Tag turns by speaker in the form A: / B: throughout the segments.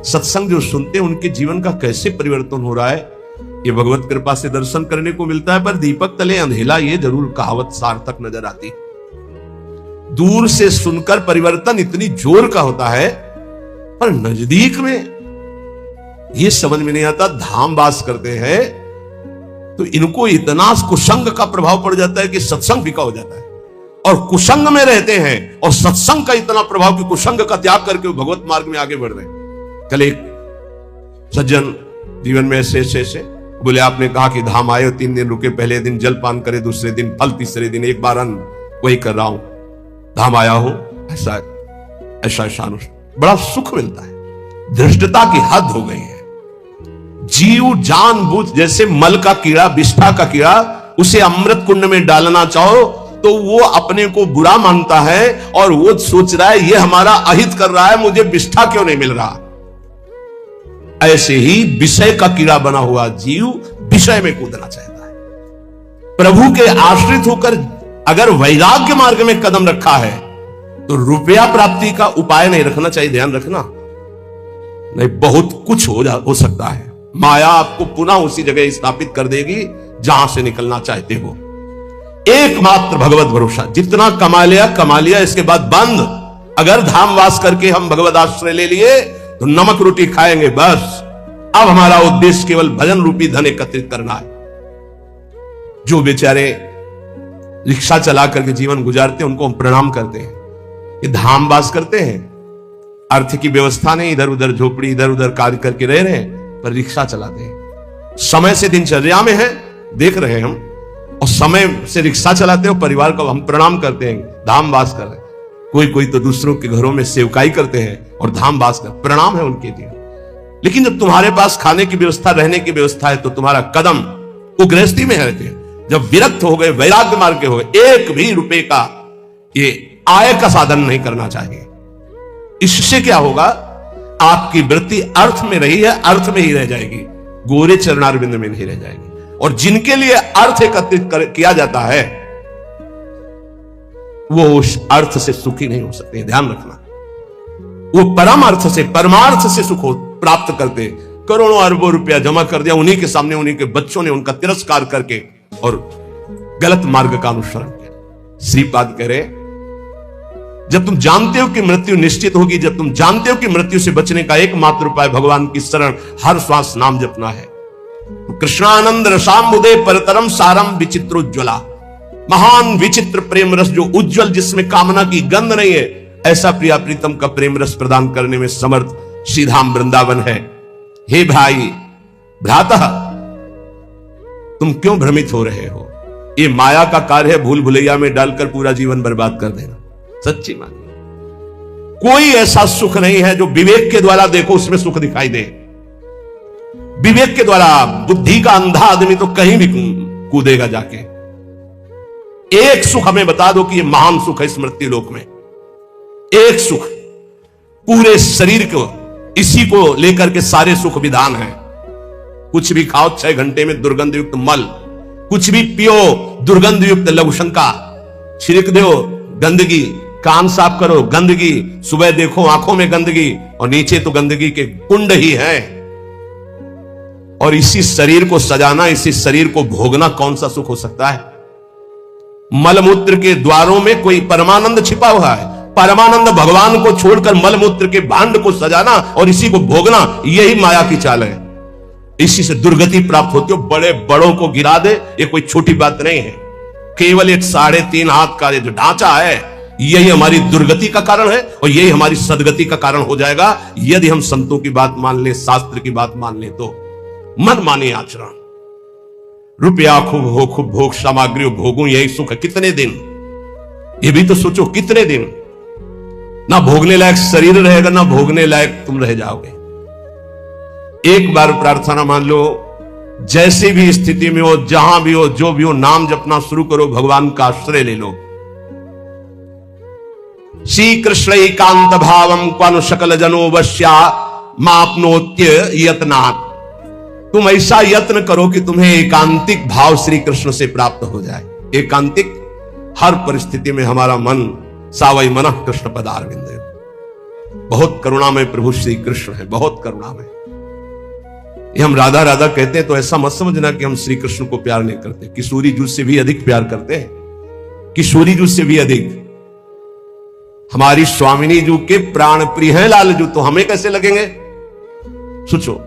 A: सत्संग जो सुनते हैं उनके जीवन का कैसे परिवर्तन हो रहा है, ये भगवत कृपा से दर्शन करने को मिलता है। पर दीपक तले अंधेला, ये जरूर कहावत सार्थक नजर आती। दूर से सुनकर परिवर्तन इतनी जोर का होता है, पर नजदीक में ये समझ में नहीं आता। धाम वास करते हैं तो इनको इतना कुसंग का प्रभाव पड़ जाता है कि सत्संग फीका हो जाता है, और कुसंग में रहते हैं और सत्संग का इतना प्रभाव कि कुसंग का त्याग करके वो भगवत मार्ग में आगे बढ़ रहे हैं। कल एक सज्जन जीवन में ऐसे बोले, आपने कहा कि धाम आए, 3 दिन रुके, पहले दिन जलपान करे, दूसरे दिन फल, तीसरे दिन एक बार अन्न, वही कर रहा हूं, धाम आया हूं, ऐसा बड़ा सुख मिलता है। धृष्टता की हद हो गई है। जीव जानबूझ, जैसे मल का कीड़ा, विष्ठा का कीड़ा, उसे अमृत कुंड में डालना चाहो तो वो अपने को बुरा मानता है और वो सोच रहा है ये हमारा अहित कर रहा है, मुझे विष्ठा क्यों नहीं मिल रहा। ऐसे ही विषय का कीड़ा बना हुआ जीव विषय में कूदना चाहता है। प्रभु के आश्रित होकर अगर वैराग्य मार्ग में कदम रखा है तो रुपया प्राप्ति का उपाय नहीं रखना चाहिए, ध्यान रखना। नहीं, बहुत कुछ हो सकता है। माया आपको पुनः उसी जगह स्थापित कर देगी जहां से निकलना चाहते हो। एकमात्र भगवत भरोसा, जितना कमा लिया, इसके बाद बंद। अगर धाम वास करके हम भगवत आश्रय ले लिए तो नमक रोटी खाएंगे बस। अब हमारा उद्देश्य केवल भजन रूपी धन एकत्रित करना है। जो बेचारे रिक्शा चला करके जीवन गुजारते हैं उनको हम प्रणाम करते हैं। ये धाम वास करते हैं, अर्थ की व्यवस्था नहीं, इधर उधर झोपड़ी, इधर उधर कार्य करके रह रहे हैं, पर रिक्शा चलाते हैं। समय से दिनचर्या में है, देख रहे हैं हम, और समय से रिक्शा चलाते हैं, परिवार को हम प्रणाम करते हैं, धाम वास कर रहे हैं। कोई तो दूसरों के घरों में सेवकाई करते हैं और धाम वास कर, प्रणाम है उनके लिए। लेकिन जब तुम्हारे पास खाने की व्यवस्था, रहने की व्यवस्था है, तो तुम्हारा कदम वो गृहस्थी में रहते हैं। जब विरक्त हो गए, वैराग्य मार्ग के हो गए, एक भी रुपए का ये आय का साधन नहीं करना चाहिए। इससे क्या होगा, आपकी वृत्ति अर्थ में रही है, अर्थ में ही रह जाएगी, गोरे चरणारविंद में नहीं रह जाएगी। और जिनके लिए अर्थ एकत्रित किया जाता है वो उस अर्थ से सुखी नहीं हो सकते, ध्यान रखना। वो परम अर्थ से, परमार्थ से सुख प्राप्त करते। करोड़ों अरबों रुपया जमा कर दिया, उन्हीं के सामने उन्हीं के बच्चों ने उनका तिरस्कार करके और गलत मार्ग का अनुसरण किया। श्रीपाद कह रहे, जब तुम जानते हो कि मृत्यु निश्चित होगी, जब तुम जानते हो कि मृत्यु से बचने का एकमात्र उपाय भगवान की शरण, हर श्वास नाम जपना है, कृष्णानंद रसाम्बुदे परतरम सारम विचित्रोज्ज्वला। महान विचित्र प्रेम रस जो उज्जवल, जिसमें कामना की गंध नहीं है, ऐसा प्रिया प्रीतम का प्रेम रस प्रदान करने में समर्थ श्रीधाम वृंदावन है। हे भाई भ्रातः, तुम क्यों भ्रमित हो रहे हो? ये माया का कार्य है, भूल भुलैया में डालकर पूरा जीवन बर्बाद कर देना। सच्ची मानिए, कोई ऐसा सुख नहीं है जो विवेक के द्वारा देखो उसमें सुख दिखाई दे। विवेक के द्वारा, बुद्धि का अंधा आदमी तो कहीं भी कूदेगा जाके। एक सुख हमें बता दो कि ये महान सुख है स्मृति लोक में। एक सुख, पूरे शरीर को, इसी को लेकर के सारे सुख विधान है। कुछ भी खाओ 6 घंटे में दुर्गंध युक्त मल, कुछ भी पियो दुर्गंध युक्त लघुशंका, छिड़क दो गंदगी, कान साफ करो गंदगी, सुबह देखो आंखों में गंदगी, और नीचे तो गंदगी के कुंड ही है। और इसी शरीर को सजाना, इसी शरीर को भोगना कौन सा सुख हो सकता है? मलमूत्र के द्वारों में कोई परमानंद छिपा हुआ है। परमानंद भगवान को छोड़कर मलमूत्र के भांड को सजाना और इसी को भोगना, यही माया की चाल है। इसी से दुर्गति प्राप्त होती हो। बड़े बड़ों को गिरा दे, ये कोई छोटी बात नहीं है। केवल एक 3.5 हाथ का जो ढांचा है, यही हमारी दुर्गति का कारण है और यही हमारी सदगति का कारण हो जाएगा, यदि हम संतों की बात मान ले, शास्त्र की बात मान ले। तो मन माने आचरण, रुपया खूब हो, खूब भोग सामग्री भोगूं, यही सुख है। कितने दिन, ये भी तो सोचो, कितने दिन ना भोगने लायक शरीर रहेगा, ना भोगने लायक तुम रह जाओगे। एक बार प्रार्थना मान लो, जैसी भी स्थिति में हो, जहां भी हो, जो भी हो, नाम जपना शुरू करो, भगवान का आश्रय ले लो। श्री कृष्ण एकांत भावम क्वानु सकल जनो वश्या मापनोत्य यत्नात्। तुम ऐसा यत्न करो कि तुम्हें एकांतिक भाव श्री कृष्ण से प्राप्त हो जाए। एकांतिक, हर परिस्थिति में हमारा मन सावई मनः कृष्ण पदारविंद। बहुत करुणामय प्रभु श्री कृष्ण है, बहुत करुणामय। ये हम राधा राधा कहते हैं तो ऐसा मत समझना कि हम श्री कृष्ण को प्यार नहीं करते। किशोरी जूस से भी अधिक प्यार करते हैं, किशोरी जूस से भी अधिक। हमारी स्वामिनी जू के प्राण प्रिय हैं लाल जू, तो हमें कैसे लगेंगे? सोचो,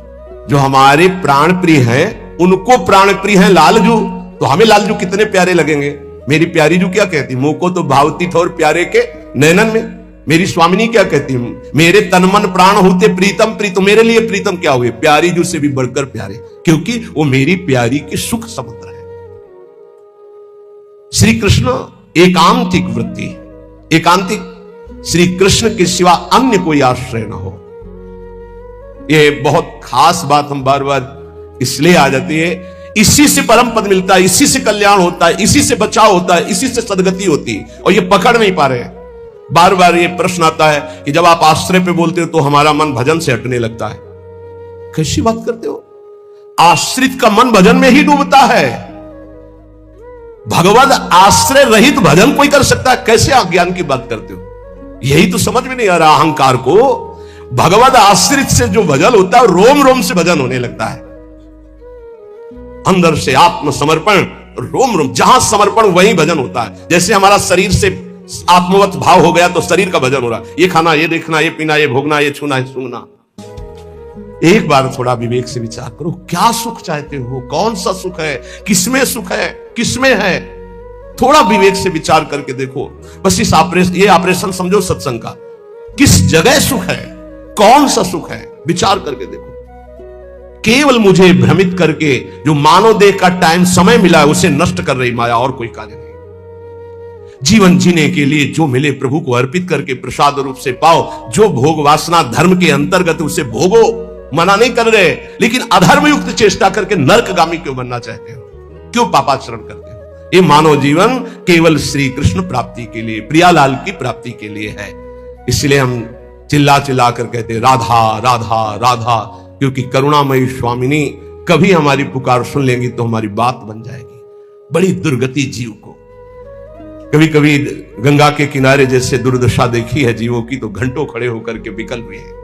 A: जो हमारे प्राण प्रिय हैं उनको प्राण प्रिय हैं लाल जू, तो हमें लाल जू कितने प्यारे लगेंगे। मेरी प्यारी जू क्या कहती, मुंह को तो भावती ठोर प्यारे के नैनन में। मेरी स्वामिनी क्या कहती, मेरे तन मन प्राण होते प्रीतम प्रीतम। मेरे लिए प्रीतम क्या हुए? प्यारी जू से भी बढ़कर प्यारे, क्योंकि वो मेरी प्यारी की सुख समुद्र है। श्री कृष्ण एकांतिक वृत्ति, एकांतिक, श्री कृष्ण के सिवा अन्य कोई आश्रय ना हो। ये बहुत खास बात हम बार बार इसलिए आ जाती है, इसी से परम पद मिलता है, इसी से कल्याण होता है, इसी से बचाव होता है, इसी से सदगति होती है, और ये पकड़ नहीं पा रहे हैं। बार बार ये प्रश्न आता है कि जब आप आश्रय पे बोलते हो तो हमारा मन भजन से हटने लगता है। कैसी बात करते हो? आश्रित का मन भजन में ही डूबता है। भगवद आश्रय रहित भजन कोई कर सकता है? कैसे आप ज्ञान की बात करते हो? यही तो समझ में नहीं आ रहा अहंकार को। भगवद आश्रित से जो भजन होता है रोम रोम से भजन होने लगता है, अंदर से आत्मसमर्पण, रोम रोम, जहां समर्पण वहीं भजन होता है। जैसे हमारा शरीर से आत्मवत भाव हो गया तो शरीर का भजन हो रहा है। ये खाना, ये देखना, ये पीना, ये भोगना, ये छूना, ये सूंघना। एक बार थोड़ा विवेक से विचार करो, क्या सुख चाहते हो? कौन सा सुख है? किसमें सुख है? किसमें है? थोड़ा विवेक से विचार करके देखो। बस इस ये ऑपरेशन समझो सत्संग का। किस जगह सुख है? कौन सा सुख है? विचार करके देखो। केवल मुझे भ्रमित करके जो मानव देह का टाइम समय मिला है उसे नष्ट कर रही माया, और कोई कार्य नहीं। जीवन जीने के लिए जो मिले प्रभु को अर्पित करके प्रसाद रूप से पाओ। जो भोग वासना धर्म के अंतर्गत उसे भोगो, मना नहीं कर रहे, लेकिन अधर्म युक्त चेष्टा करके नरकगामी क्यों बनना चाहते हो? क्यों पापाचरण करते हो? ये मानव जीवन केवल श्री कृष्ण प्राप्ति के लिए, प्रियालाल की प्राप्ति के लिए है। इसलिए हम चिल्ला चिल्ला कर कहते राधा राधा राधा, क्योंकि करुणामयी स्वामिनी कभी हमारी पुकार सुन लेंगी तो हमारी बात बन जाएगी। बड़ी दुर्गति जीव को। कभी कभी गंगा के किनारे जैसे दुर्दशा देखी है जीवों की, तो घंटों खड़े होकर के विकल हुए हैं।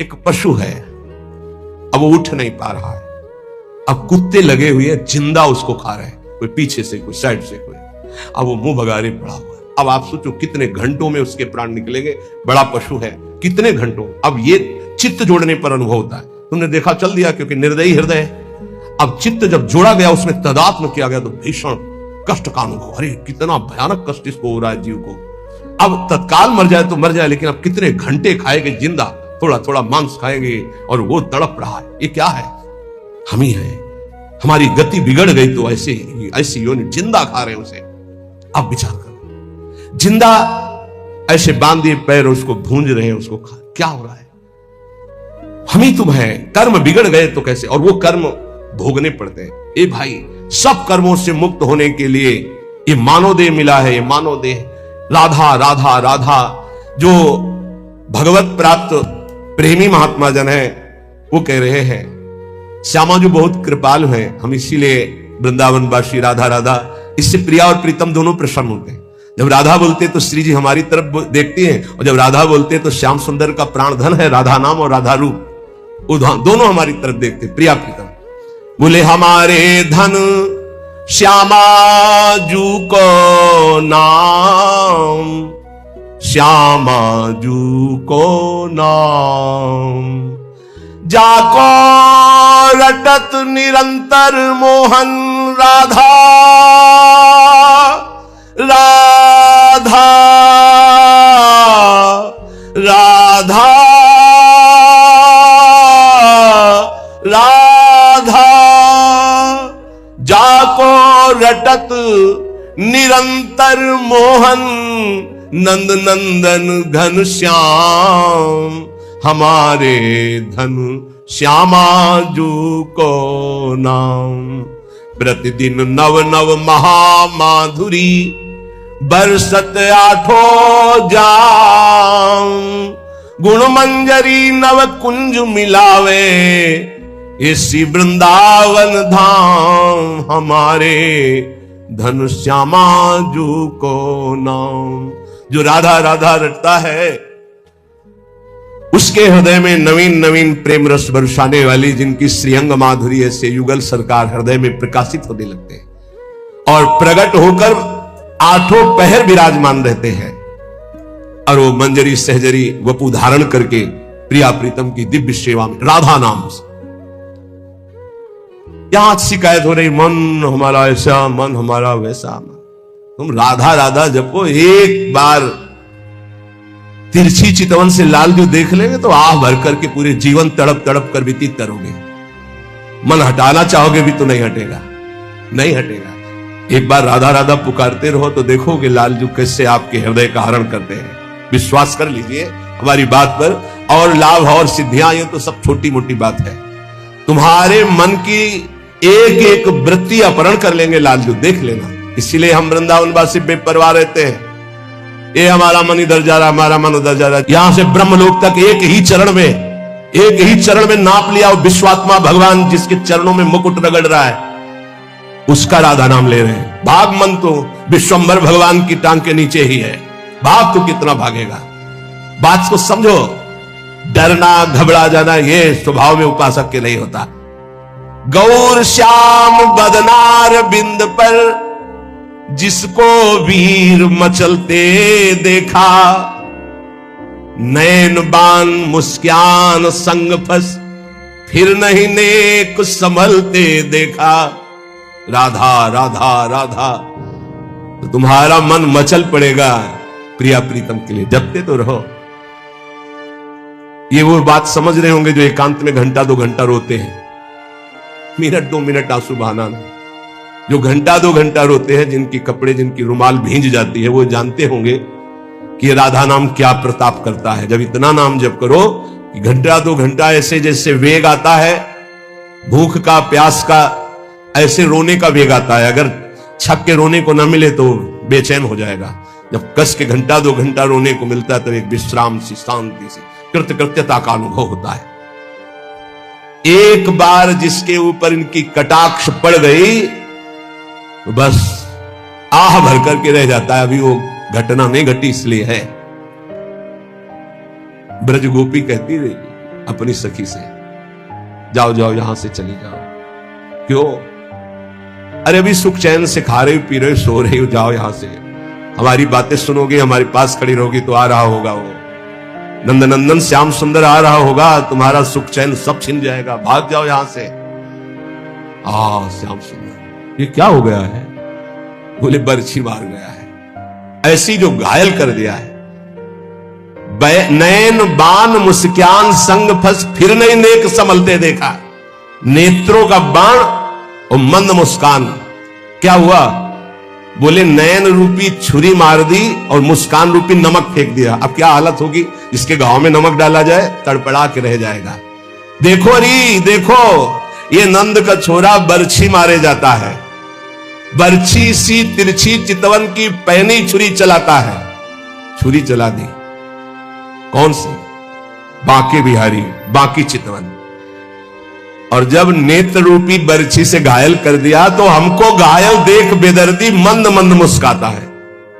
A: एक पशु है, अब वो उठ नहीं पा रहा है, अब कुत्ते लगे हुए हैं, जिंदा उसको खा रहे हैं, कोई पीछे से, कोई साइड से, कोई, अब वो मुंह भगारे पड़ा हुआ है। अब आप सोचो कितने घंटों में उसके प्राण निकलेंगे। बड़ा पशु है, कितने घंटों। अब ये चित्त जोड़ने पर अनुभव होता है। तुमने देखा, चल दिया, क्योंकि निर्दयी हृदय है। अब चित्त जब जोड़ा गया, उसमें तदात्म किया गया, तो भीषण कष्ट का अनुभव। अरे कितना भयानक कष्ट इसको हो रहा है जीव को। अब तत्काल मर जाए तो मर जाए, लेकिन अब कितने घंटे खाएंगे जिंदा, थोड़ा थोड़ा मांस खाएंगे, और वो तड़प रहा है। ये क्या है? हम ही है। हमारी गति बिगड़ गई तो ऐसी योनि जिंदा खा रहे हैं उसे। अब विचार करो, जिंदा ऐसे बांधे पैर उसको भूंज रहे हैं, उसको खा, क्या हो रहा है? हम ही तुम है। कर्म बिगड़ गए तो कैसे? और वो कर्म भोगने पड़ते हैं। ए भाई, सब कर्मों से मुक्त होने के लिए ये मानव देह मिला है। ये मानव देह राधा राधा राधा, जो भगवत प्राप्त प्रेमी महात्मा जन है वो कह रहे हैं। श्यामा जो बहुत कृपालु हैं, हम इसीलिए वृंदावनवासी राधा राधा, इससे प्रिया और प्रीतम दोनों प्रसन्न होते हैं। जब राधा बोलते तो श्री जी हमारी तरफ देखती हैं, और जब राधा बोलते तो श्याम सुंदर का प्राण धन है राधा नाम और राधा रूप, वो दोनों हमारी तरफ देखते, प्रिया प्रीतम। बोले हमारे धन श्यामा जू को नाम, श्यामा जू को नाम, जाको रटत निरंतर मोहन राधा राधा राधा राधा, जाको रटत निरंतर मोहन नंद नंदन घन श्याम, हमारे धन श्यामा जू को नाम। प्रतिदिन नव नव महामाधुरी बरसत आठों जाम, गुण मंजरी नव कुंज मिलावे, इसी वृंदावन धाम, हमारे धन श्यामा जू को नाम। जो राधा राधा रटता है उसके हृदय में नवीन नवीन प्रेम रस बरसाने वाली, जिनकी श्रीअंग माधुरी से युगल सरकार हृदय में प्रकाशित होने लगते हैं और प्रकट होकर आठों पहर विराजमान रहते हैं। और वो मंजरी सहजरी वपु धारण करके प्रिया प्रीतम की दिव्य सेवा में राधा नाम से। यहां शिकायत हो रही, मन हमारा ऐसा, मन हमारा वैसा। तुम राधा राधा जपो, एक बार तिरछी चितवन से लाल जो देख लेंगे तो आह भर करके पूरे जीवन तड़प तड़प कर व्यतीत करोगे। मन हटाना चाहोगे भी तो नहीं हटेगा, नहीं हटेगा। एक बार राधा राधा पुकारते रहो तो देखोगे लालजू कैसे आपके हृदय का हरण करते हैं। विश्वास कर लीजिए हमारी बात पर। और लाभ और सिद्धियां ये तो सब छोटी मोटी बात है। तुम्हारे मन की एक एक वृत्ति अपहरण कर लेंगे लालजू, देख लेना। इसीलिए हम वृंदावनवासी बेपरवाह रहते हैं। ये हमारा मन इधर जा रहा, हमारा मन उधर जा रहा। यहां से ब्रह्मलोक तक एक ही चरण में नाप लिया। विश्वात्मा भगवान जिसके चरणों में मुकुट रगड़ रहा है, उसका राधा नाम ले रहे हैं। भाग मन तो विश्वंभर भगवान की टांग के नीचे ही है। भाग तो कितना भागेगा। बात को समझो। डरना घबरा जाना ये स्वभाव में उपासक के नहीं होता। गौर श्याम बदनार बिंद पर जिसको वीर मचलते देखा, नैन बान मुस्कान संग फंस फिर नहीं नेक संभलते देखा। राधा राधा राधा, तो तुम्हारा मन मचल पड़ेगा प्रिया प्रीतम के लिए। जपते तो रहो। ये वो बात समझ रहे होंगे जो एकांत में घंटा 2 घंटा रोते हैं। मिनट 2 मिनट आंसू बहाना नहीं। जो घंटा 2 घंटा रोते हैं, जिनकी कपड़े जिनकी रुमाल भींज जाती है, वो जानते होंगे कि राधा नाम क्या प्रताप करता है। जब इतना नाम जप करो कि घंटा 2 घंटा ऐसे जैसे वेग आता है, भूख का प्यास का, ऐसे रोने का वेग आता है। अगर छक के रोने को ना मिले तो बेचैन हो जाएगा। जब कस के घंटा 2 घंटा रोने को मिलता है तो एक विश्राम सी, शांति सी, कृतकृत्यता का अनुभव होता है। एक बार जिसके ऊपर इनकी कटाक्ष पड़ गई तो बस आह भर करके रह जाता है। अभी वो घटना नहीं घटी इसलिए है। ब्रज गोपी कहती रही अपनी सखी से, जाओ जाओ यहां से चली जाओ। क्यों? अरे अभी सुख चैन से खा रही हो, पी रही हो, सो रही हो, जाओ यहां से। हमारी बातें सुनोगे, हमारे पास खड़ी रहोगी तो आ रहा होगा वो नंदनंदन श्याम सुंदर आ रहा होगा, तुम्हारा सुख चैन सब छिन जाएगा। भाग जाओ यहां से। श्याम सुंदर ये क्या हो गया है? बोले बरछी मार गया है। ऐसी जो घायल कर दिया है। नैन बाण मुस्कान संग फंस फिर नहीं नेक संभलते देखा। नेत्रों का बाण और मंद मुस्कान। क्या हुआ? बोले नयन रूपी छुरी मार दी और मुस्कान रूपी नमक फेंक दिया। अब क्या हालत होगी? जिसके घाव में नमक डाला जाए तड़पड़ा के रह जाएगा। देखो री देखो, ये नंद का छोरा बरछी मारे जाता है। बरछी सी तिरछी चितवन की पहनी छुरी चलाता है। छुरी चला दी। कौन सी? बांके बिहारी, बांकी चितवन। और जब नेत्र रूपी बरछी से घायल कर दिया तो हमको घायल देख बेदर्दी मंद मंद मुस्काता है।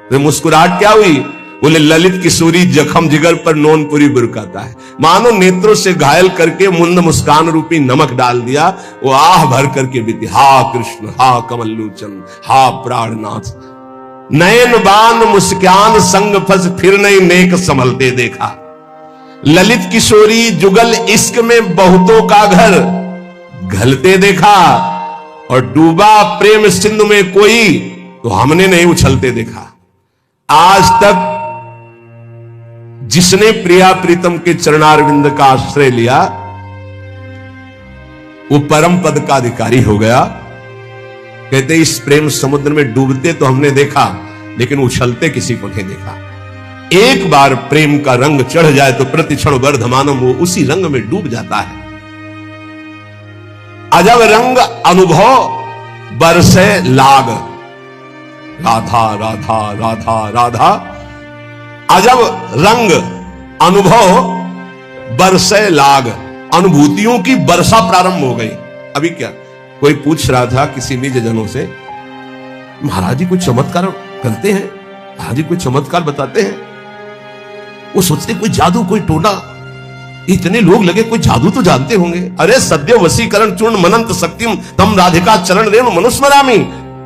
A: तो मुस्कुराहट क्या हुई? बोले ललित किशोरी जखम जिगर पर नोनपुरी बुरकाता है। मानो नेत्रों से घायल करके मुंद मुस्कान रूपी नमक डाल दिया। वो आह भर करके बीती। हा कृष्ण, हा कमल्लोचन, हा प्राणनाथ, नयन बान मुस्कान संग फंस फिर नहीं नेक संभलते देखा। ललित किशोरी जुगल इश्क में बहुतों का घर घलते देखा, और डूबा प्रेम सिंधु में कोई तो हमने नहीं उछलते देखा। आज तक जिसने प्रिया प्रीतम के चरणारविंद का आश्रय लिया वो परम पद का अधिकारी हो गया। कहते इस प्रेम समुद्र में डूबते तो हमने देखा, लेकिन उछलते किसी को नहीं देखा। एक बार प्रेम का रंग चढ़ जाए तो प्रतिक्षण वर्धमानम वो उसी रंग में डूब जाता है। अजब रंग अनुभव बरसे लाग। राधा राधा राधा राधा। अजब रंग अनुभव बरसे लाग। अनुभूतियों की वर्षा प्रारंभ हो गई। अभी क्या कोई पूछ रहा था किसी निज जनों से, महाराज जी कोई चमत्कार करते हैं? महाराज जी कोई चमत्कार बताते हैं? वो सोचते कोई जादू कोई टोना। इतने लोग लगे कोई जादू तो जानते होंगे। अरे सद्य वशीकरण चूर्ण मनंत शक्तिम तम राधिका चरण रेणु मनुस्मरामी,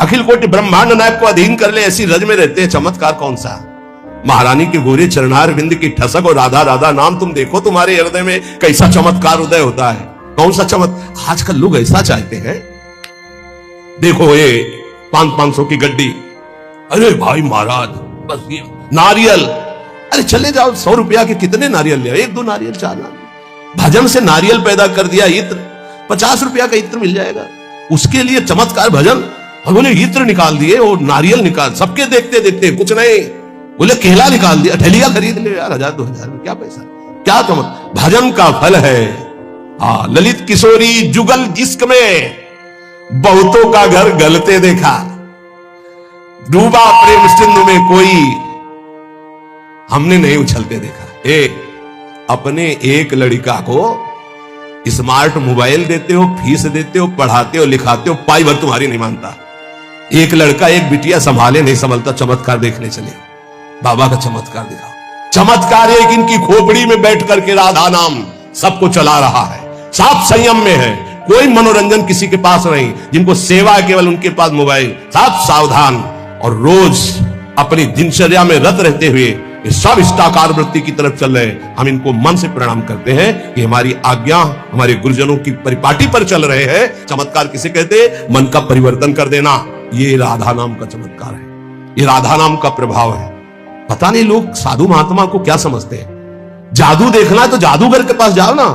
A: अखिल कोटि ब्रह्मांड नायक को अधीन कर ले, ऐसी रज में रहते हैं। चमत्कार कौन सा? महारानी के गोरे चरणार बिंद की ठसक और राधा राधा नाम तुम देखो, तुम्हारे हृदय में कैसा चमत्कार उदय होता है। कौन सा चमत्कार? आजकल लोग ऐसा चाहते हैं। देखो ये 500 की गड्डी, अरे भाई महाराज बस ये नारियल, अरे चले जाओ 100 रुपया के कितने नारियल ले, 1-2 नारियल 4 नारियल, भजन से नारियल पैदा कर दिया, इत्र 50 रुपया का इत्र मिल जाएगा, उसके लिए चमत्कार भजन। और बोले इत्र निकाल दिए और नारियल निकाल, सबके देखते देखते कुछ नहीं, बोले केला निकाल दिया, ठेलिया खरीद ले यार 1000-2000 में, क्या पैसा, क्या चमत्कार। भजन का फल है। हाँ, ललित किशोरी जुगल इश्क में बहुतों का घर गलते देखा, डूबा प्रेम सिंधु में कोई हमने नहीं उछलते देखा। अपने एक लड़का को स्मार्ट मोबाइल देते हो, फीस देते हो, पढ़ाते हो, लिखाते हो, पाई भर तुम्हारी नहीं मानता। एक लड़का एक बिटिया संभाले नहीं संभलता, चमत्कार देखने चले, बाबा का चमत्कार दिखाओ। चमत्कार एक इनकी खोपड़ी में बैठ करके राधा नाम सबको चला रहा है, साफ संयम में है, कोई मनोरंजन किसी के पास नहीं, जिनको सेवा है केवल उनके पास मोबाइल, साफ सावधान और रोज अपनी दिनचर्या में रत रहते हुए ये सब इष्टाकार वृत्ति की तरफ चल रहे हैं। हम इनको मन से प्रणाम करते हैं कि हमारी आज्ञा हमारे गुरुजनों की परिपाटी पर चल रहे हैं। चमत्कार किसे कहते हैं? मन का परिवर्तन कर देना, ये राधा नाम का चमत्कार है, ये राधा नाम का प्रभाव है। पता नहीं लोग साधु महात्मा को क्या समझते हैं। जादू देखना है तो जादूगर के पास जाओ ना,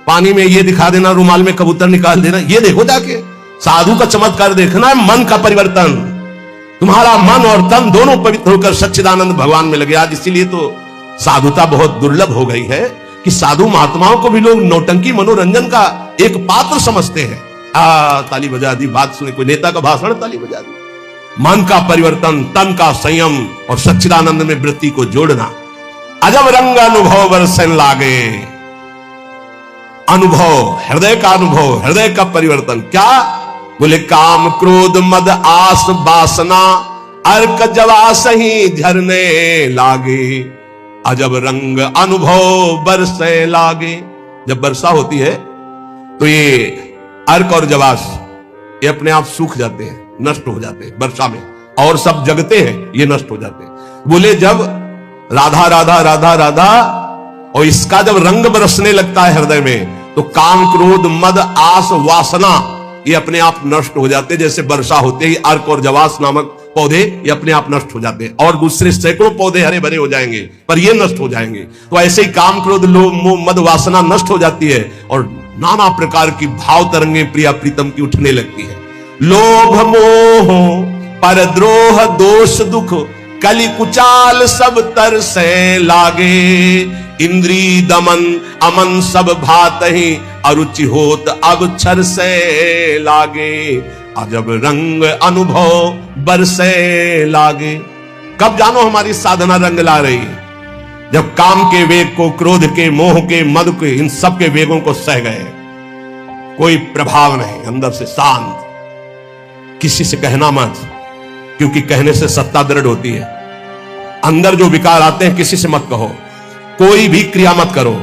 A: पानी में ये दिखा देना, रुमाल में कबूतर निकाल देना, ये देखो जाके। साधु का चमत्कार देखना है मन का परिवर्तन, तुम्हारा मन और तन दोनों पवित्र होकर सच्चिदानंद भगवान में लगे। आज इसीलिए तो साधुता बहुत दुर्लभ हो गई है कि साधु महात्माओं को भी लोग नौटंकी मनोरंजन का एक पात्र समझते हैं। ताली बजा दी, बात सुने, कोई नेता का भाषण, ताली बजा दी। मन का परिवर्तन, तन का संयम और सच्चिदानंद में वृत्ति को जोड़ना। अजब रंग अनुभव बरसन लागे, अनुभव, हृदय का अनुभव, हृदय का परिवर्तन। क्या बोले? काम क्रोध मद आस वासना अर्क जवास ही झरने लागे, अजब रंग अनुभव बरसे लागे। जब वर्षा होती है तो ये अर्क और जवास ये अपने आप सूख जाते हैं, नष्ट हो जाते हैं वर्षा में, और सब जगते हैं, ये नष्ट हो जाते हैं। बोले जब राधा राधा राधा राधा और इसका जब रंग बरसने लगता है हृदय में, तो काम क्रोध मद आस वासना ये अपने आप नष्ट हो जाते हैं। जैसे वर्षा होते ही अर्क और जवास नामक पौधे ये अपने आप नष्ट हो जाते हैं, और दूसरे सैकड़ों पौधे हरे भरे हो जाएंगे, पर ये नष्ट हो जाएंगे। तो ऐसे ही काम क्रोध लोभ मोह मद वासना नष्ट हो जाती है, और नाना प्रकार की भाव तरंगे प्रिया प्रीतम की उठने लगती है। लोभ मोह परद्रोह दोष दुख कलि कुचाल सब तरसे लागे, इंद्री दमन अमन सब भात ही अरुचि होत अब छर से लागे, अजब रंग अनुभव बरसे लागे। कब जानो हमारी साधना रंग ला रही है? जब काम के वेग को, क्रोध के, मोह के, मद के, इन सब के वेगों को सह गए, कोई प्रभाव नहीं, अंदर से शांत। किसी से कहना मत, क्योंकि कहने से सत्ता दृढ़ होती है। अंदर जो विकार आते हैं किसी से मत कहो, कोई भी क्रिया मत करो,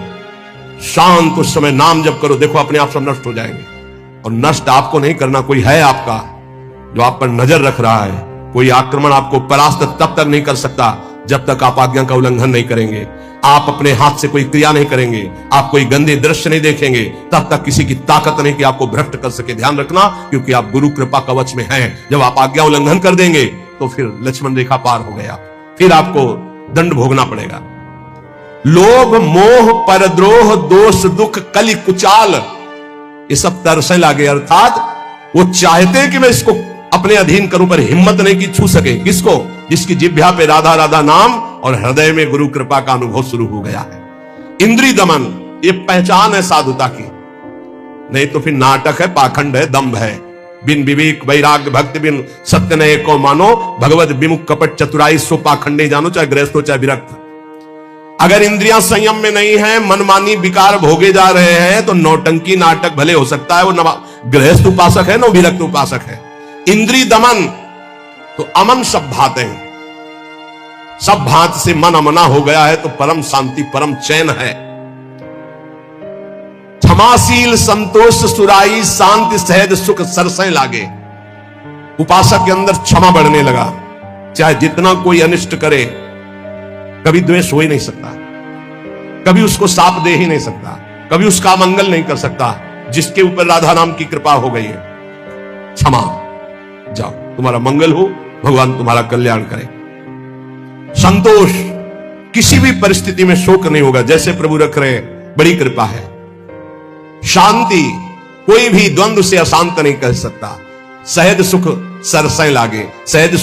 A: शांत उस समय नाम जप करो, देखो अपने आप सब नष्ट हो जाएंगे। और नष्ट आपको नहीं करना, कोई है आपका जो आप पर नजर रख रहा है। कोई आक्रमण आपको परास्त तब तक नहीं कर सकता जब तक आप आज्ञा का उल्लंघन नहीं करेंगे, आप अपने हाथ से कोई क्रिया नहीं करेंगे, आप कोई गंदे दृश्य नहीं देखेंगे, तब तक किसी की ताकत नहीं कि आपको भ्रष्ट कर सके। ध्यान रखना, क्योंकि आप गुरु कृपा कवच में हैं। जब आप आज्ञा उल्लंघन कर देंगे तो फिर लक्ष्मण रेखा पार हो गया, फिर आपको दंड भोगना पड़ेगा। लोभ मोह परद्रोह दोष दुख कलि कुचाल ये सब तरसे लागे, अर्थात वो चाहते हैं कि मैं इसको अपने अधीन करूं, पर हिम्मत नहीं कि छू सके। किसको? जिसकी जिह्वा पे राधा राधा नाम और हृदय में गुरु कृपा का अनुभव शुरू हो गया है। इंद्री दमन ये पहचान है साधुता की, नहीं तो फिर नाटक है, पाखंड है, दंभ है। बिन विवेक वैराग्य भक्ति बिन सत्य नये को मानो, भगवत विमुख कपट चतुराई सो पाखंडे जानो, चाहे गृहस्थ हो चाहे विरक्त। अगर इंद्रियां संयम में नहीं है, मनमानी विकार भोगे जा रहे हैं, तो नौटंकी नाटक भले हो सकता है, वो गृहस्थ उपासक है, न विरक्त उपासक है। इंद्री दमन तो अमन सब भाते हैं, सब भात से मन अमना हो गया है तो परम शांति परम चैन है। क्षमाशील संतोष सुराई शांति सहज सुख सरसें लागे। उपासक के अंदर क्षमा बढ़ने लगा। चाहे जितना कोई अनिष्ट करे, कभी द्वेष हो ही नहीं सकता, कभी उसको साप दे ही नहीं सकता, कभी उसका मंगल नहीं कर सकता। जिसके ऊपर राधा नाम की कृपा हो गई है, क्षमा, जाओ, तुम्हारा मंगल हो, भगवान तुम्हारा कल्याण करे। संतोष, किसी भी परिस्थिति में शोक नहीं होगा, जैसे प्रभु रख रहे, बड़ी कृपा है। शांति, कोई भी द्वंद्व से अशांत नहीं कर सकता। सहज सुख सरसें लागे, सहज